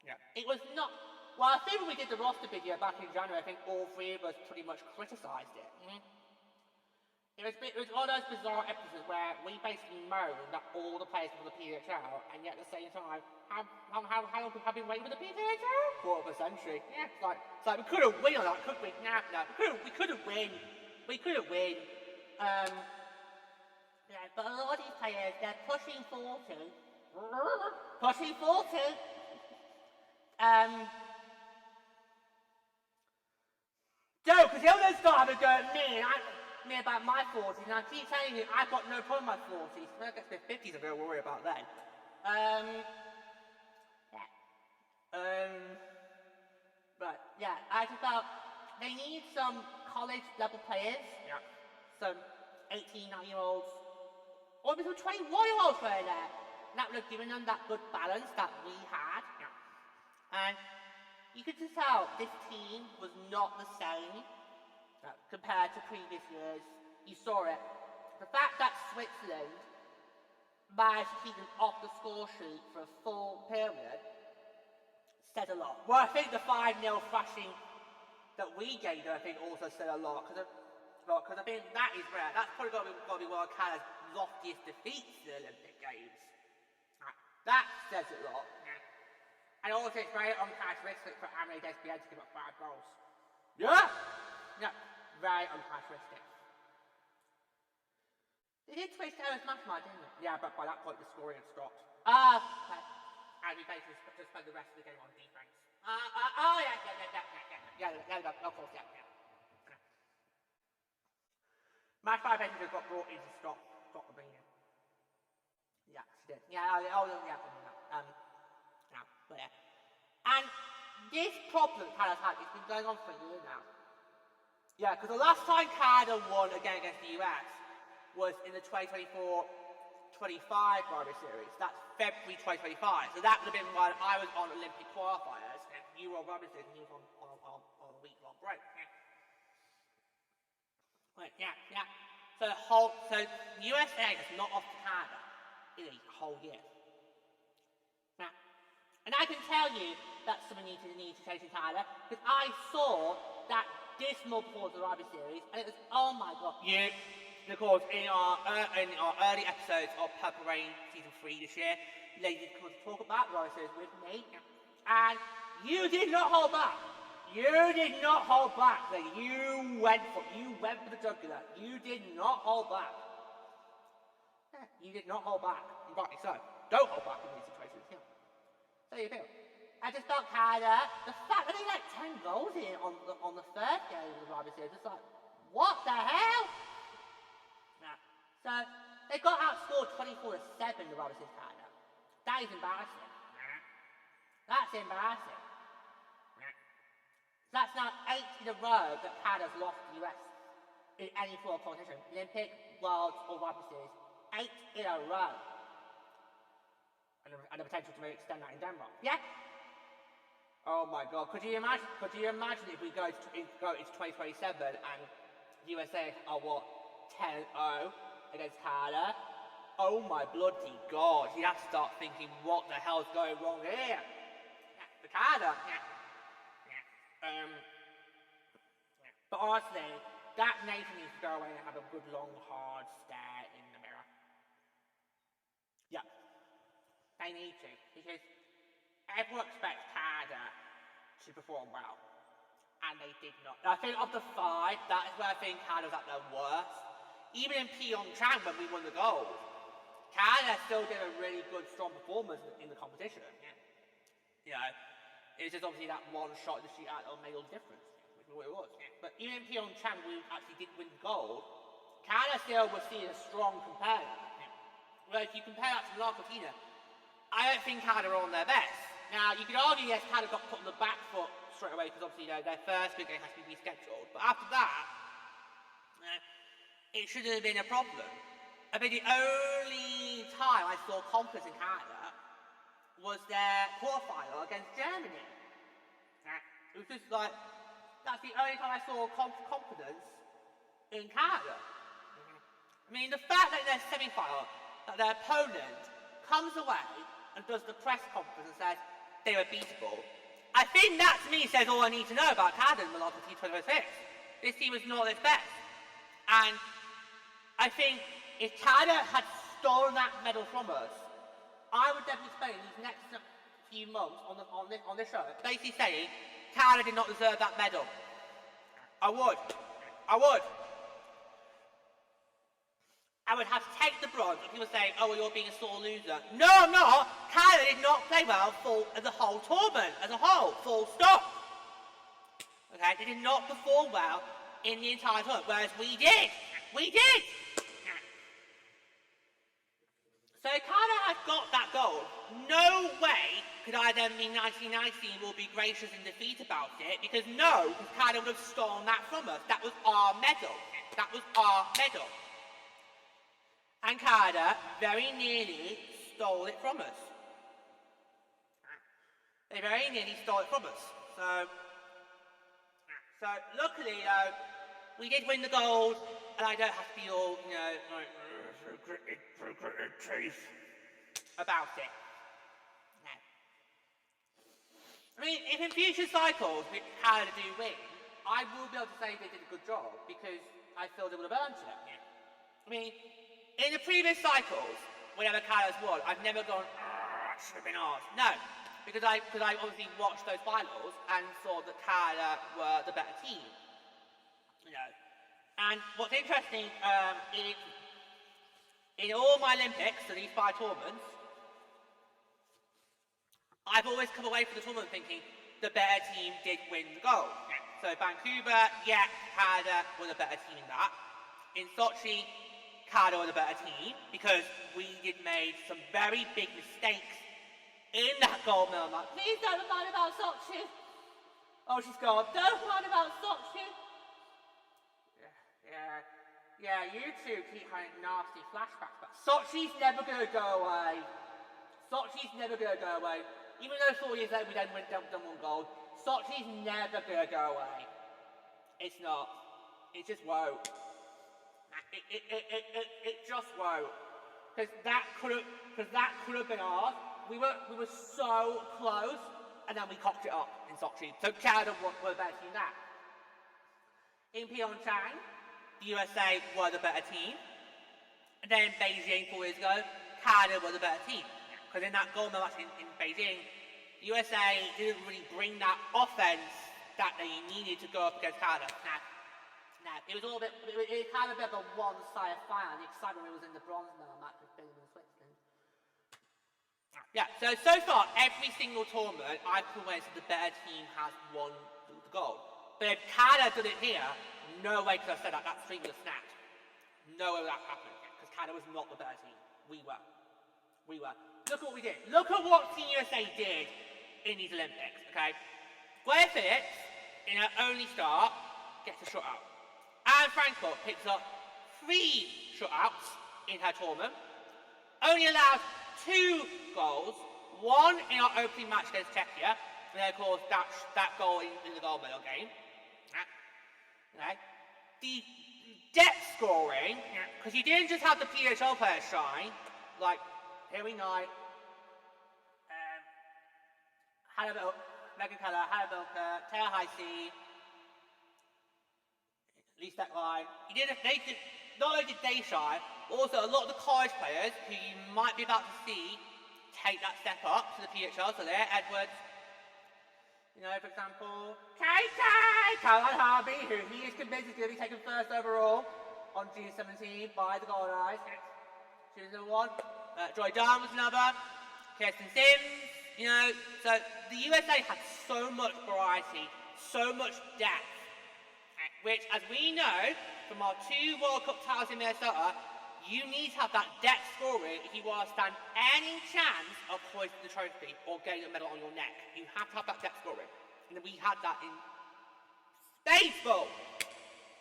Yeah. It was not. Well, I think when we did the roster video back in January, I think all 3 of us pretty much criticised it. Mm-hmm. It was one of those bizarre episodes where we basically moaned that all the players were the PDHL, and yet at the same time, how long have we been waiting for the PDHL? Quarter of a century. Yeah, it's like we couldn't win on that, could we? No, we couldn't win. We couldn't win. Yeah, but a lot of these players, they're pushing 40. Pushing 40. No, because the others start having a go at me about my 40s, and I keep telling you I've got no problem with my 40s. When I get to my 50s, I'm going to worry about then. But yeah, I just felt they need some college level players. Yeah. Some 18, 19-year-olds, or even some 21-year-olds playing there. And that would have given them that good balance that we had. Yeah. And you could just tell this team was not the same compared to previous years. You saw it. The fact that Switzerland managed to keep them off the score sheet for a full period said a lot. Well, I think the 5-0 thrashing that we gave them, I think, also said a lot. Because I think that is rare. That's probably got to be one of Canada's loftiest defeats in the Olympic Games. That says a lot. And also, it's very uncharacteristic for Amélie Desbiens to give up 5 goals. Yeah! No, very uncharacteristic. They did twist Ella's match, didn't they? Yeah, but by that point, the scoring had stopped. Okay. And we basically just spent the rest of the game on defense. Yeah, of course, yeah. Match 5 basically got brought in to stop the beating. Yeah, she did. Yeah, but yeah. And this problem Canada's had, it's been going on for a year now. Yeah, because the last time Canada won again against the US was in the 2024-25 Rugby Series. That's February 2025. So that would have been when I was on Olympic qualifiers and you were on Rugby Series and you were on a week-long break. Yeah. So USA is not off to Canada in a whole year. Now, and I can tell you that something needs to change in Canada because I saw that dismal performance of the Rugby Series and it was, oh my god. Yeah. And of course, in our early episodes of Purple Rain Season 3 this year, ladies come to talk about the Rugby Series with me, and you did not hold back. You did not hold back. You went for the jugular. You did not hold back. You did not hold back. And rightly so. Don't hold back in these situations. Yeah. So you feel. I just felt Canada, the fact that they let 10 goals in on the third game of the Rugby Series, just like, what the hell? Yeah. So they got outscored 24-7 the Rugby Series Canada. That is embarrassing. That's embarrassing. So that's now 8 in a row that Canada's lost to the US in any form of competition. Olympic, Worlds, or Rugby Series. 8 in a row. And the potential to maybe extend that in Denmark. Yeah? Oh my god. Could you imagine if we go into 2027 and USA are what? 10-0 against Canada? oh my bloody god, you have to start thinking, what the hell's going wrong here? Yeah, the Canada. Yeah. Yeah. But honestly, that nation needs to go away and have a good long hard stare in the mirror. Yeah. They need to, because everyone expects Canada to perform well. And they did not. I think of the 5, that is where I think Canada was at their worst. Even in Pyeongchang when we won the gold, Canada still did a really good, strong performance in the competition. Yeah. You know, it was just obviously that one shot in the shootout that made all the difference, which is what it was. Yeah. But even in Pyeongchang, we actually did win the gold. Canada still was seen as strong compared to that. Yeah. Whereas if you compare that to Milano-Cortina, I don't think Canada are on their best. Now, you could argue, yes, Canada got put on the back foot straight away because obviously, you know, their first big game has to be rescheduled. But after that, it shouldn't have been a problem. I mean, the only time I saw confidence in Canada was their quarterfinal against Germany. It was just like, that's the only time I saw confidence in Canada. I mean, the fact that in their semi-final, that their opponent comes away and does the press conference and says they were beatable, I think that to me says all I need to know about Canada in Milano-Cortina 2026. This team was not its best. And I think if Canada had stolen that medal from us, I would definitely spend these next few months on this show basically saying Canada did not deserve that medal. I would. I would have to take the bronze and people saying, oh, well, you're being a sore loser. No, I'm not. Canada did not play well for the whole tournament, as a whole, full stop. Okay, they did not perform well in the entire tournament, whereas we did. We did. So if Canada had got that gold, no way could I then in 1919 will be gracious in defeat about it, because no, Canada would have stolen that from us. That was our medal. That was our medal. And Canada very nearly stole it from us. They very nearly stole it from us. So luckily, we did win the gold, and I don't have to be all, you know, like, gritted teeth about it. No. I mean, if in future cycles Canada do win, I will be able to say they did a good job, because I feel they would have earned it. I mean, in the previous cycles, whenever Canada's won, I've never gone, it should have been ours. No, because I obviously watched those finals and saw that Canada were the better team. You know, and what's interesting is in all my Olympics, so these 5 tournaments, I've always come away from the tournament thinking the better team did win the gold. So Vancouver, yeah, Canada were the better team in that. In Sochi, Canada were the better team because we did made some very big mistakes in that gold medal match. Please don't remind about Sochi. Oh, she's gone. Don't remind about Sochi. Yeah, you two keep having nasty flashbacks, but Sochi's never going to go away. Sochi's never going to go away. Even though 4 years later we then done 1 gold, Sochi's never going to go away. It's not. It just won't. It just won't. Because that could have been ours. We were so close, and then we cocked it up in Sochi. So Canada were the better team that. In Pyeongchang, the USA were the better team. And then in Beijing 4 years ago, Canada were the better team. Because in that gold medal match in Beijing, the USA didn't really bring that offense that they needed to go up against Canada. Now, it was all a bit, it kind of a bit of a one-sided final. The excitement was in the bronze medal match with Belgium and Switzerland. Yeah, so far, every single tournament, I've come away and said the better team has won the gold. But if Canada did it here, no way could I say that streak would have snapped. No way would that happen, because Canada was not the better team. We were. Look at what we did. Look at what Team USA did in these Olympics, okay? Claire Phillips, in her only start, gets a shutout. Anne Francois picks up 3 shutouts in her tournament, only allows 2 goals, 1 in our opening match against Czechia, and then of course that goal in the gold medal game. Okay. depth scoring, because you didn't just have the PHL players shine, like Harry Knight, Megan Keller, Hannah Bilker, Taylor Heisey, Lee Steckline. Not only did they shine, but also a lot of the college players who you might be about to see take that step up to the PHL, so there, Edwards, you know, for example, Caroline Harvey, who he is convinced is going to be taken first overall on June 17 by the Golden Eyes. She was another one. Joy Dunn was another. Kirsten Sims, you know, so the USA had so much variety, so much depth, which, as we know from our 2 World Cup titles in Minnesota, you need to have that depth scoring if you want to stand any chance of hoisting the trophy or getting a medal on your neck. You have to have that depth scoring. And we had that in baseball.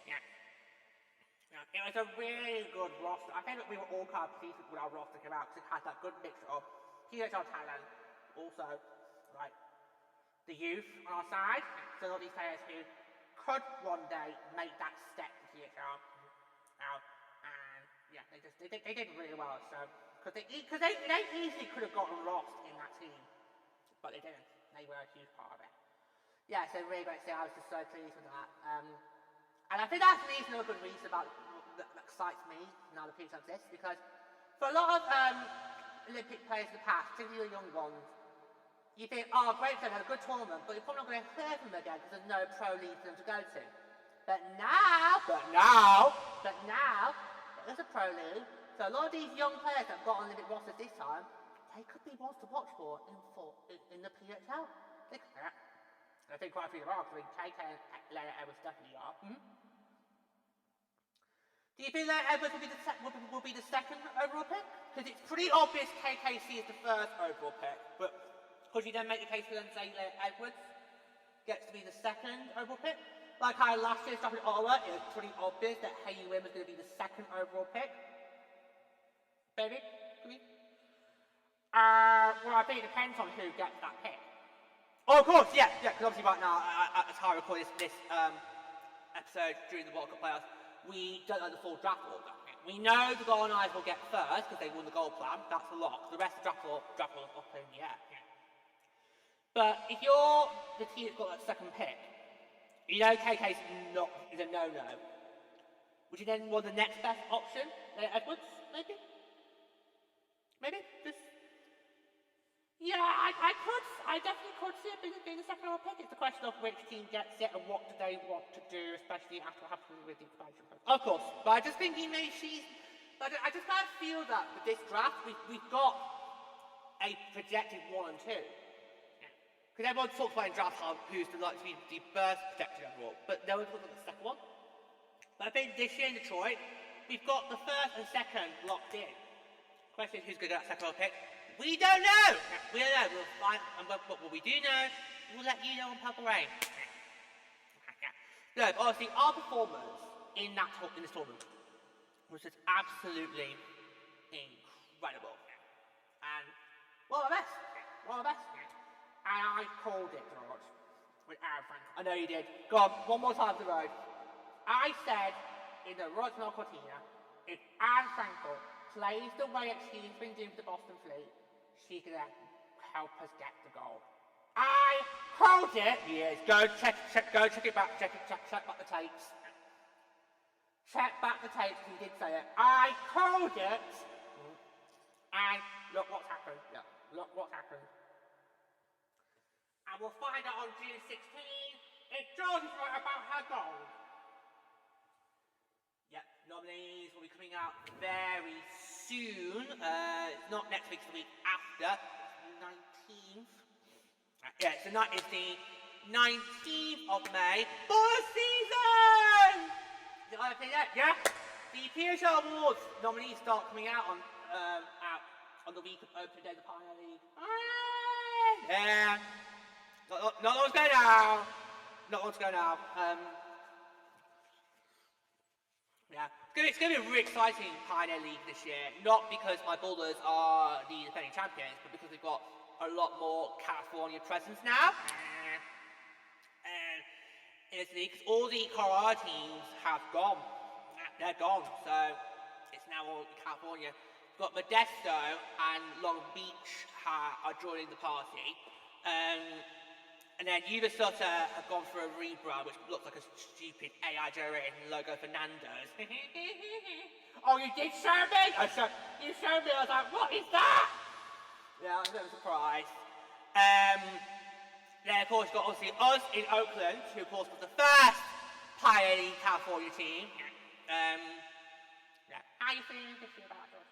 Yeah. It was a really good roster. I think that we were all kind of pleased with our roster came out because it had that good mixture of PHL talent, also like the youth on our side. So all these players who could one day make that step to PHL. And yeah, they did really well. So because they easily could have gotten lost in that team, but they didn't. They were a huge part of it. Yeah, so really great to see. I was just so pleased with that. And I think that's another good reason that excites me now the PHL exists, because for a lot of Olympic players in the past, particularly the young ones, you think, oh, great, they had a good tournament, but you're probably not going to hear from them again because there's no pro league for them to go to. But now, there's a pro league, so a lot of these young players that have got on Olympic rosters this time, they could be ones to watch for in the PHL. I think quite a few of them are, because KK and Leia Edwards definitely are. Do you think Leia Edwards will be the second overall pick? Because it's pretty obvious KKC is the first overall pick, but could you then make the case for them to say Leia Edwards gets to be the second overall pick? Like how last year started in Ottawa, it was pretty obvious that Hayley Wynn was going to be the second overall pick. Baby? Well, I think it depends on who gets that pick. Oh, of course, yeah, because obviously right now, at the time I record this episode during the World Cup playoffs, we don't know the full draft order. We know the Golden Eyes will get first because they won the gold plan. That's a lock. The rest of the draft order is up in the air. But if you're the team that's got that second pick, you know KK's is a no-no. Would you then want the next best option? Edwards, maybe? Yeah, I definitely could see it being the second overall pick. It's a question of which team gets it and what do they want to do, especially after what happens with the expansion process. Of course, but I just think I just kind of feel that with this draft, we've got a projected 1 and 2. Because everyone talks about in draft who's likely to be the first projected overall, but no one talks about the second one. But I think this year in Detroit, we've got the first and second locked in. The question is who's going to get that second overall pick? We don't know! We'll find, and what we do know, we'll let you know on Purple Rain. No, honestly, our performance in this tournament was just absolutely incredible. And one of the best. And I called it, George, with Aaron Frankel. I know you did. Go on, one more time to the road. I said in the Milano-Cortina, if Aaron Frankel plays the way that she's been doing with the Boston Fleet, she's going to help us get the goal. I called it. Yes, go check it back. Check back the tapes. Check back the tapes. He did say it. I called it. And look what's happened. And we'll find out on June 16 if George is right about her goal. Yep, nominees will be coming out very soon. Not next week, it's the week after. 19th. Yeah, so that is the 19th of May for the season! Did I say that? Yeah? The PHL Awards nominees start coming out on the week of opening day of the Pioneer League. Yeah. Not long to go now. Yeah. It's going to be a really exciting Pioneer League this year. Not because my Bulldogs are the defending champions, but because we've got a lot more California presence now. And in this league, because all the Colorado teams have gone. they're gone. So it's now all in California. We've got Modesto and Long Beach are joining the party. And then Unisota have gone for a rebrand, which looks like a stupid AI-generated logo for Nando's. Oh, you did show me? You showed me. I was like, what is that? Yeah, I was a bit of a surprise. Then, of course, you've got obviously us in Oakland, who, of course, was the first Pioneer California team. Yeah. How are you feeling this year about George?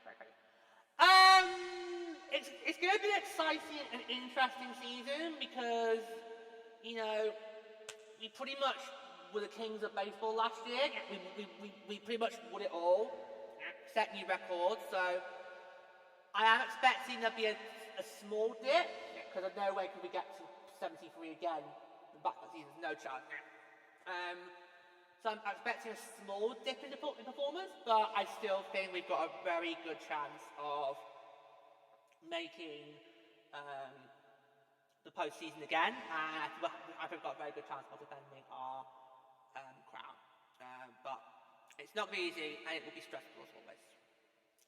It's going to be an exciting and interesting season because, you know, we pretty much were the kings of baseball last year. We pretty much won it all, set new records. So I am expecting there'll be a small dip because there's no way could we get to 73 again. The back of the season, no chance. So I'm expecting a small dip in performance, but I still think we've got a very good chance of making the postseason again, and I think we've got a very good chance of defending our crown. But it's not going to be easy, and it will be stressful as always.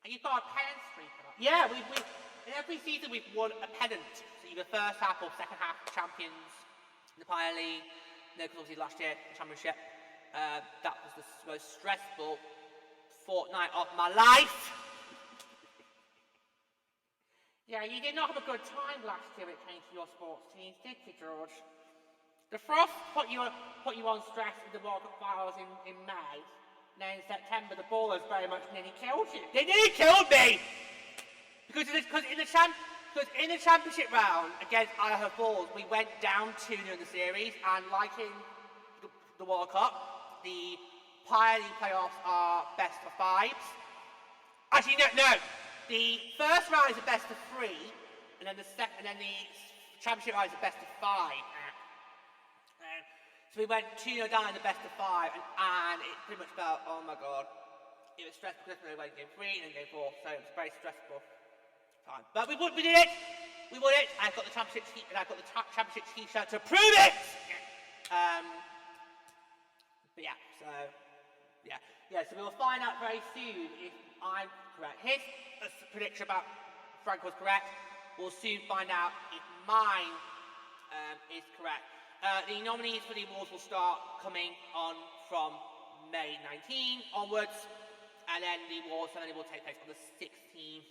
And you've got a pennant streak. Yeah, we in every season we've won a pennant. So either first half or second half champions in the Pioneer League. No, because obviously last year the championship. That was the most stressful fortnight of my life. Yeah, you did not have a good time last year when it came to your sports teams, did you, George? The frost put you on stress in the World Cup finals in May. Then in September, the ballers very much nearly killed you. They nearly killed me! Because in the championship round against Idaho Falls, we went down 2-0 in the series, and like in the World Cup, the Pioneer League playoffs are best of 5s. Actually, no. The first round is a best of 3, and then the championship round is a best of 5. So we went 2-0 down in the best of 5, and it pretty much felt, oh my god, it was stressful because we went game 3 and then game 4, so it was very stressful time. But we did it. We won it. I've got the championship championship t-shirt to prove it. But yeah, so so we'll find out very soon if I'm correct. His prediction about Frank was correct. We'll soon find out if mine is correct. The nominees for the awards will start coming on from May 19 onwards, and then the awards ceremony will take place on the 16th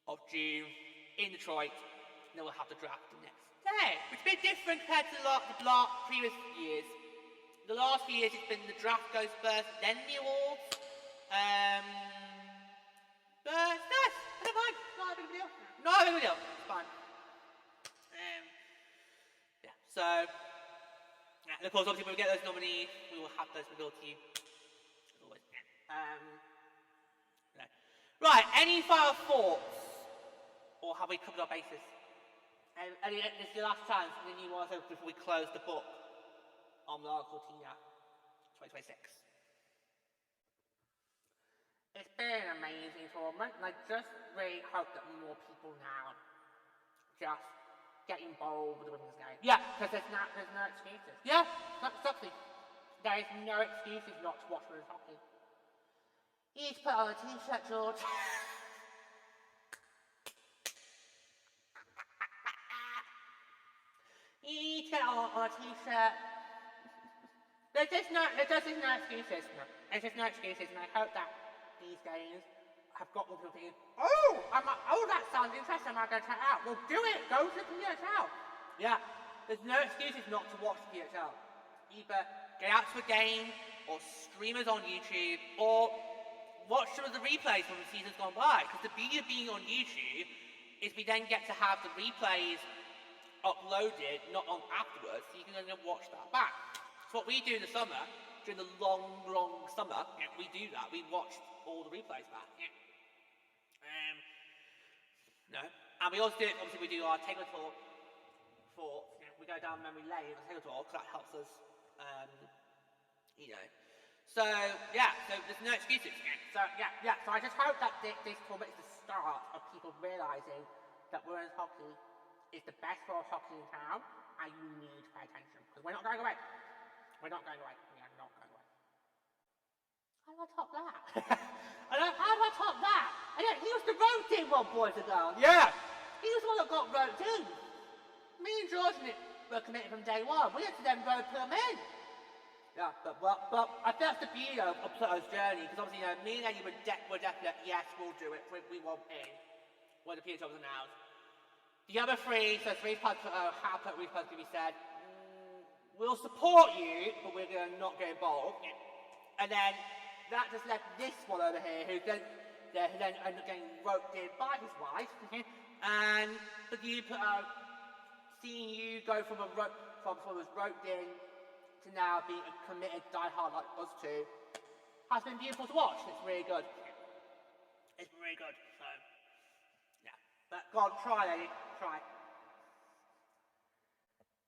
of June in Detroit, and then we'll have the draft the next day, which is a bit different compared to the previous years. The last few years it's been the draft goes first, then the awards. But it's nice. I don't mind. Not a big deal. Not a big deal. It's fine. So, and of course, obviously, when we get those nominees, we will have those revealed to you. As always. Right, any final thoughts? Or have we covered our bases? This is the last chance, and then you want to say before we close the book on Milano-Cortina 2026. It's been an amazing tournament, and I just really hope that more people now just get involved with the women's game. Yeah, because there's no excuses. Yeah, exactly. There is no excuses not to watch women's hockey. You need to put on a t-shirt, George. You need to get on a t-shirt. There's just no excuses. No. There's just no excuses, and I hope that these games have got more people thinking, that sounds interesting, I'm going to check it out. Well, do it. Go to the PHL. Yeah, there's no excuses not to watch the PHL. Either get out to a game, or stream us on YouTube, or watch some of the replays from the seasons gone by. Because the beauty of being on YouTube is we then get to have the replays uploaded, not on afterwards, so you can then watch that back. So what we do in the summer, during the long summer, we do that. We watch all the replays back. And we also do it, obviously we do our table tour we go down memory lane with the table tour, because that helps us, So, so there's no excuses. So I just hope that this tournament is the start of people realising that women's hockey is the best form of hockey in town, and you need to pay attention, because we're not going away. We're not going away. We are not going away. How do I top that? How do I top that? And yeah, he was the roped in one, boys and girls. Yeah, he was the one that got roped in. Me and George were committed from day one. We had to then rope him in. Yeah, but I think that's the beauty of Pluto's journey, because obviously, me and Eddie were definite, yes, we'll do it, we want in, when the PHL was announced. The other three, so three parts Pluto, how Pluto was supposed to be said, we'll support you, but we're going to not get involved. And then that just left this one over here, who then ended up getting roped in by his wife, and for you, Pluto, seeing you go from was roped in to now being a committed diehard like us two has been beautiful to watch. It's really good. It's really good. So yeah. But go on, try, lady. Try.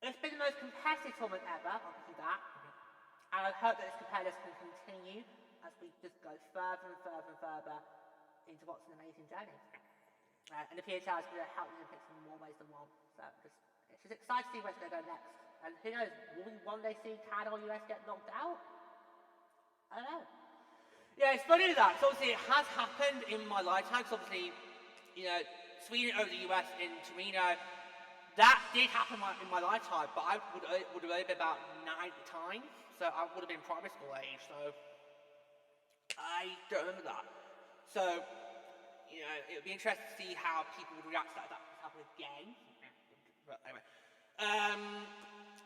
It's been the most competitive tournament ever, I'll give you that. And I hope that this competitiveness can continue as we just go further and further and further into what's an amazing journey. And the PHL is going to help the Olympics in more ways than one. So it's just exciting to see where it's going to go next. And who knows, will we one day see Canada or US get knocked out? I don't know. Yeah, it's funny that. So obviously it has happened in my lifetime. So obviously, Sweden over the US in Torino, that did happen in my lifetime, but I would have only been about 9 at the time. So I would have been primary school age, so I don't remember that. So, it would be interesting to see how people would react to that if that happened again. But anyway.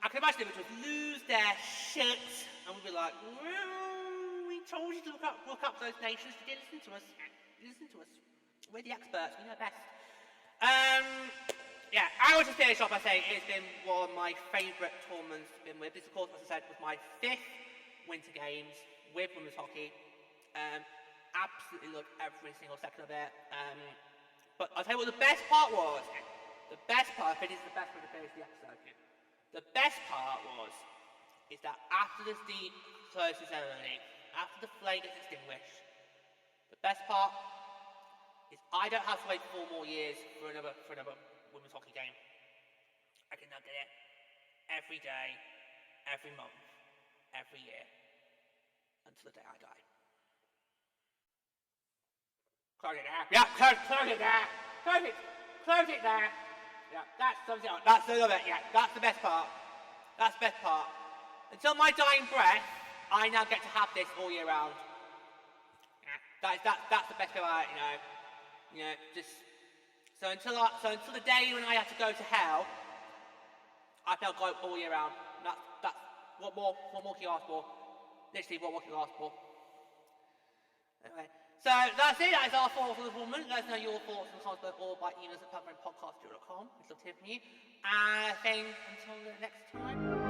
I can imagine them just lose their shit, and we'd be like, well, we told you to look up those nations, you didn't listen to us. We're the experts, we know best. Yeah, I would just finish off by saying it's been one of my favourite tournaments to be with. This, of course, as I said, was my 5th Winter Games with women's hockey. Absolutely loved every single second of it. But I'll tell you what the best part was. The best part, I think this is the best way to finish the episode. The best part is that after the closing ceremony, after the flame gets extinguished, the best part is I don't have to wait 4 more years for another women's hockey game. I can now get it every day, every month, every year, until the day I die. Close it there. Yeah, close it there. Close it there. Yeah, that's something else. That's the of it. Yeah, that's the best part. That's the best part. Until my dying breath, I now get to have this all year round. Yeah, that's the best part. Just so until the day when I have to go to hell, I felt good all year round. That's what more can you ask for? Literally, what more can you ask for? Anyway. So that's it, that is our thoughts on the tournament. Let us know your thoughts on the comments or by emailing us at platformpodcast.com. We'd love to hear from you. And I think until the next time.